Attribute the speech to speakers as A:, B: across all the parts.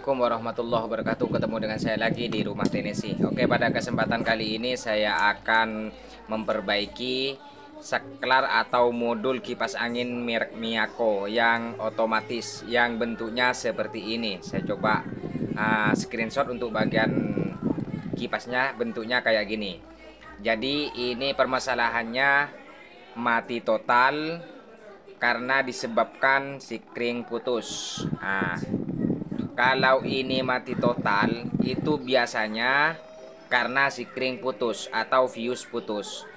A: Assalamualaikum warahmatullahi wabarakatuh. Ketemu dengan saya lagi di rumah Tennessee. Oke, pada kesempatan kali ini saya akan memperbaiki saklar atau modul kipas angin merek Miyako yang otomatis, yang bentuknya seperti ini. Saya coba screenshot untuk bagian kipasnya, bentuknya kayak gini. Jadi ini permasalahannya mati total karena disebabkan sikring putus. Kalau ini mati total, itu biasanya karena sikring putus atau fuse putus.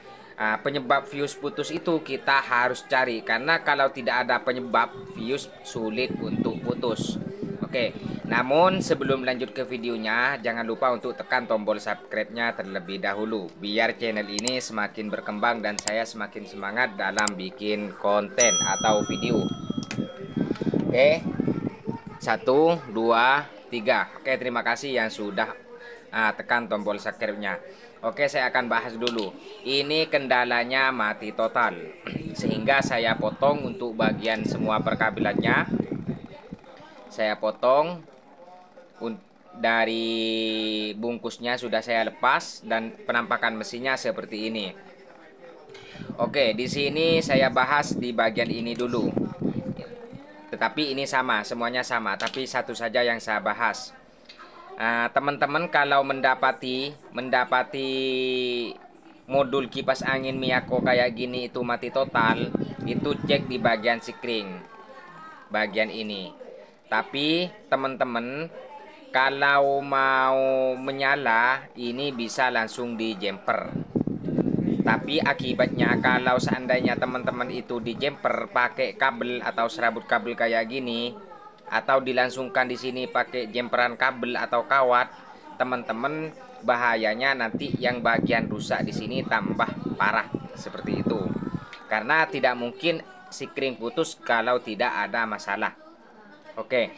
A: Penyebab fuse putus itu kita harus cari, karena kalau tidak ada penyebab, fuse sulit untuk putus. Oke, namun sebelum lanjut ke videonya, jangan lupa untuk tekan tombol subscribe-nya terlebih dahulu, biar channel ini semakin berkembang dan saya semakin semangat dalam bikin konten atau video. Oke, 1, 2, 3. Oke, terima kasih yang sudah tekan tombol subscribe-nya. Oke, saya akan bahas dulu. Ini kendalanya mati total, sehingga saya potong untuk bagian semua perkabelannya. Saya potong dari bungkusnya, sudah saya lepas, dan penampakan mesinnya seperti ini. Oke, di sini saya bahas di bagian ini dulu. Tetapi ini sama, semuanya sama, tapi satu saja yang saya bahas. Teman-teman kalau mendapati modul kipas angin Miyako kayak gini itu mati total, itu cek di bagian sikring, bagian ini. Tapi teman-teman kalau mau menyala, ini bisa langsung di jumper. Tapi akibatnya kalau seandainya teman-teman itu di jumper pakai kabel atau serabut kabel kayak gini, atau dilangsungkan di sini pakai jemperan kabel atau kawat, teman-teman bahayanya nanti yang bagian rusak di sini tambah parah seperti itu. Karena tidak mungkin sikring putus kalau tidak ada masalah. Oke,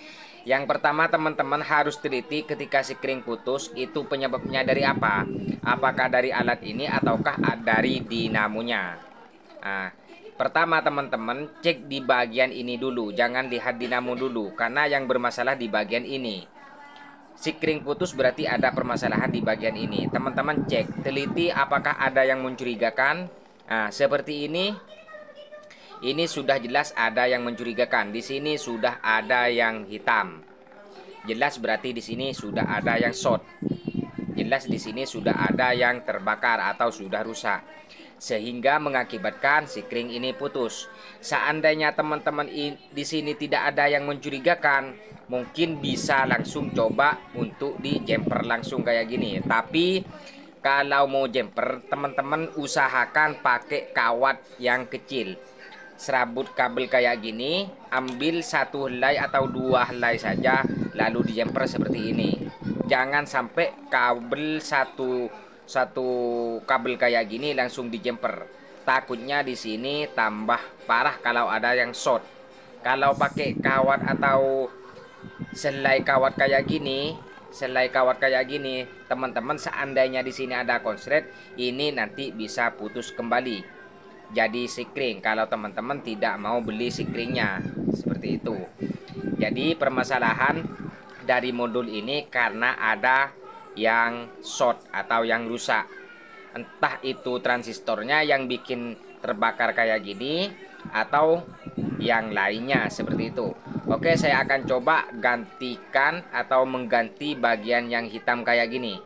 A: yang pertama teman-teman harus teliti ketika sikring putus itu penyebabnya dari apa? Apakah dari alat ini ataukah dari dinamonya? Pertama teman-teman cek di bagian ini dulu, jangan lihat dinamo dulu, karena yang bermasalah di bagian ini. Sikring putus berarti ada permasalahan di bagian ini. Teman-teman cek, teliti apakah ada yang mencurigakan. Seperti ini. Ini sudah jelas ada yang mencurigakan. Di sini sudah ada yang hitam. Jelas berarti di sini sudah ada yang short. Jelas di sini sudah ada yang terbakar atau sudah rusak, sehingga mengakibatkan sikring ini putus. Seandainya teman-teman di sini tidak ada yang mencurigakan, mungkin bisa langsung coba untuk di jumper langsung kayak gini. Tapi kalau mau jumper, teman-teman usahakan pakai kawat yang kecil. Serabut kabel kayak gini, ambil 1 helai atau 2 helai saja, lalu di jumper seperti ini. Jangan sampai kabel satu kabel kayak gini langsung di jumper. Takutnya di sini tambah parah kalau ada yang short. Kalau pakai kawat atau selai kawat kayak gini, teman-teman seandainya di sini ada konslet, ini nanti bisa putus kembali. Jadi sikring kalau teman-teman tidak mau beli sikringnya seperti itu. Jadi permasalahan dari modul ini karena ada yang short atau yang rusak. Entah itu transistornya yang bikin terbakar kayak gini atau yang lainnya seperti itu. Oke, saya akan coba gantikan atau mengganti bagian yang hitam kayak gini.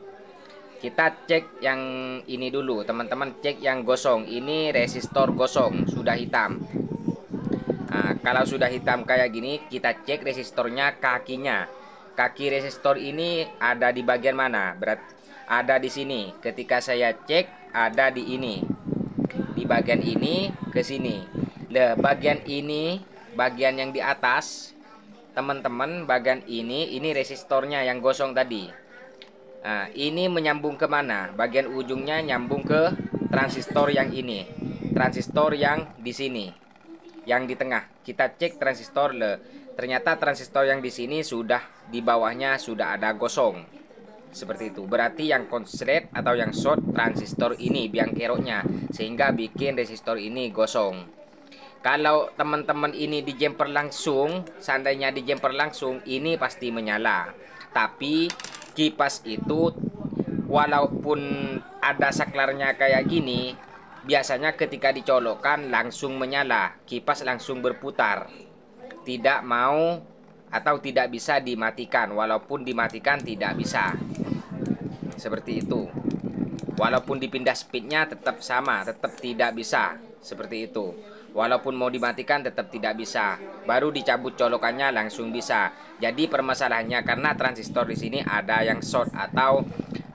A: Kita cek yang ini dulu, teman-teman cek yang gosong. Ini resistor gosong, sudah hitam. Kalau sudah hitam kayak gini, kita cek resistornya kakinya. Kaki resistor ini ada di bagian mana? Berarti ada di sini. Ketika saya cek ada di ini. Di bagian ini ke sini. Bagian ini, bagian yang di atas, teman-teman, bagian ini resistornya yang gosong tadi. Ini menyambung ke mana? Bagian ujungnya nyambung ke transistor yang ini. Transistor yang di sini. Yang di tengah. Kita cek transistor ternyata transistor yang di sini sudah di bawahnya sudah ada gosong. Seperti itu. Berarti yang konslet atau yang short transistor ini biang keroknya, sehingga bikin resistor ini gosong. Kalau teman-teman ini di jumper langsung, seandainya di jumper langsung, ini pasti menyala. Tapi kipas itu walaupun ada saklarnya kayak gini, biasanya ketika dicolokkan langsung menyala, kipas langsung berputar. Tidak mau atau tidak bisa dimatikan, walaupun dimatikan tidak bisa. Seperti itu. Walaupun dipindah speednya tetap sama, tetap tidak bisa. Seperti itu. Walaupun mau dimatikan tetap tidak bisa. Baru dicabut colokannya langsung bisa. Jadi permasalahannya karena transistor di sini ada yang short, atau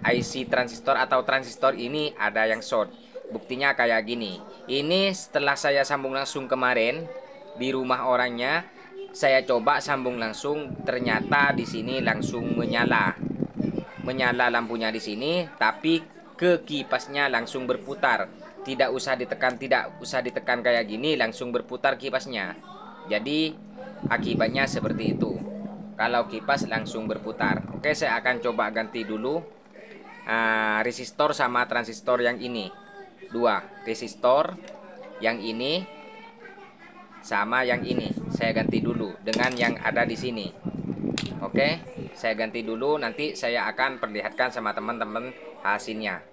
A: IC transistor atau transistor ini ada yang short. Buktinya kayak gini. Ini setelah saya sambung langsung kemarin di rumah orangnya, saya coba sambung langsung, ternyata di sini langsung menyala. Menyala lampunya di sini, tapi ke kipasnya langsung berputar. Tidak usah ditekan kayak gini, langsung berputar kipasnya. Jadi akibatnya seperti itu. Kalau kipas langsung berputar. Oke, saya akan coba ganti dulu resistor sama transistor yang ini. Dua resistor, yang ini sama yang ini. Saya ganti dulu dengan yang ada di sini. Oke, saya ganti dulu, nanti saya akan perlihatkan sama teman-teman hasilnya.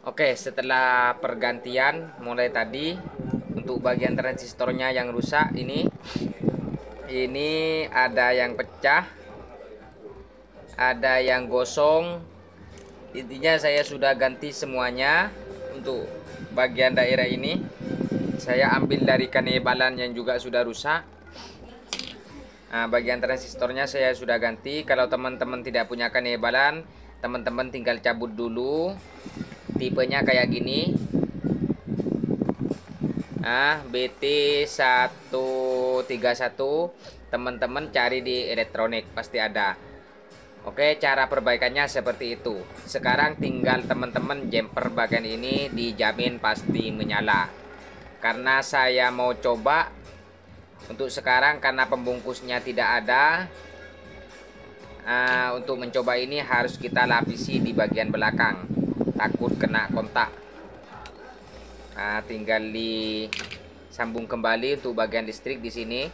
A: Oke, setelah pergantian mulai tadi, untuk bagian transistornya yang rusak ini ada yang pecah, ada yang gosong. Intinya saya sudah ganti semuanya. Untuk bagian daerah ini saya ambil dari kanebalan yang juga sudah rusak. Nah, bagian transistornya saya sudah ganti. Kalau teman-teman tidak punya kanebalan, teman-teman tinggal cabut dulu. Tipenya kayak gini. BT131, teman-teman cari di elektronik pasti ada. Oke, cara perbaikannya seperti itu. Sekarang tinggal teman-teman jumper bagian ini dijamin pasti menyala. Karena saya mau coba untuk sekarang, karena pembungkusnya tidak ada, untuk mencoba ini harus kita lapisi di bagian belakang, takut kena kontak. Tinggal disambung kembali untuk bagian listrik di sini.